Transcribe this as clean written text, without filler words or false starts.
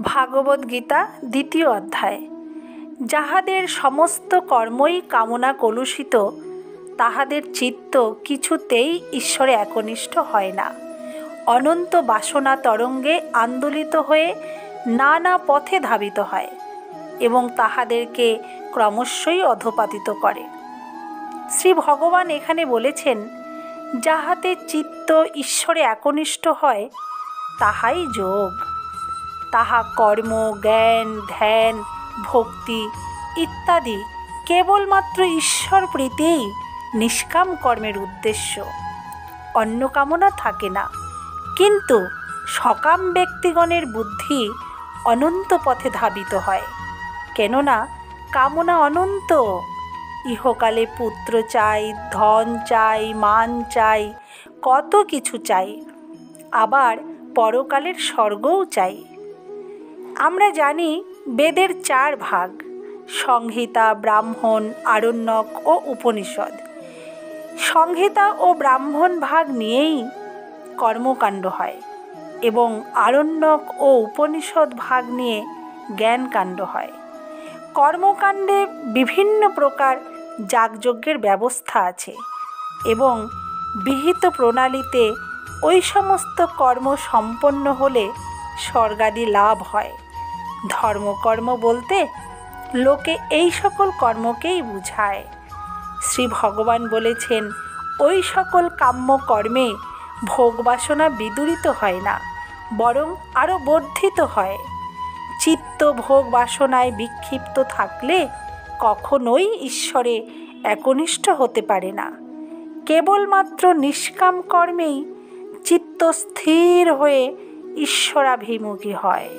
ভাগবত গীতা ২য় অধ্যায়। যাহাদের সমস্ত কর্মই কামনা কলুষিত, তাহাদের চিত্ত কিছুতেই ঈশ্বরে একনিষ্ঠ হয় না। অনন্ত বাসনা তরঙ্গে আন্দোলিত হয়ে নানা পথে ধাবিত হয় এবং তাহাদেরকে ক্রমশই অধঃপাতিত করে। শ্রী ভগবান এখানে বলেছেন, যাহাতে চিত্ত ঈশ্বরে একনিষ্ঠ হয় তাহাই যোগ। তাহা কর্ম, জ্ঞান, ধ্যান, ভক্তি ইত্যাদি কেবলমাত্র ঈশ্বর প্রীতিই নিষ্কাম কর্মের উদ্দেশ্য। অন্য কামনা থাকে না। কিন্তু সকাম ব্যক্তিগণের বুদ্ধি অনন্ত পথে ধাবিত হয়, কেননা কামনা অনন্ত। ইহকালে পুত্র চাই, ধন চাই, মান চাই, কত কিছু চাই, আবার পরকালের স্বর্গও চাই। আমরা জানি বেদের 4 ভাগ: সংহিতা, ব্রাহ্মণ, আরণ্যক ও উপনিষদ। সংহিতা ও ব্রাহ্মণ ভাগ নিয়েই কর্মকাণ্ড হয় এবং আরণ্যক ও উপনিষদ ভাগ নিয়ে জ্ঞানকাণ্ড হয়। কর্মকাণ্ডে বিভিন্ন প্রকার যাগযজ্ঞের ব্যবস্থা আছে এবং বিহিত প্রণালীতে ওই সমস্ত কর্ম সম্পন্ন হলে স্বর্গাদি লাভ হয়। ধর্মকর্ম বলতে লোকে এই সকল কর্মকেই বুঝায়। শ্রী ভগবান বলেছেন, ওই সকল কাম্য কর্মে ভোগবাসনা বিদূরিত হয় না, বরং আরও বর্ধিত হয়। চিত্ত ভোগ বাসনায় বিক্ষিপ্ত থাকলে কখনোই ঈশ্বরে একনিষ্ঠ হতে পারে না। কেবলমাত্র নিষ্কাম কর্মেই চিত্ত স্থির হয়ে ঈশ্বরাভিমুখী হয়।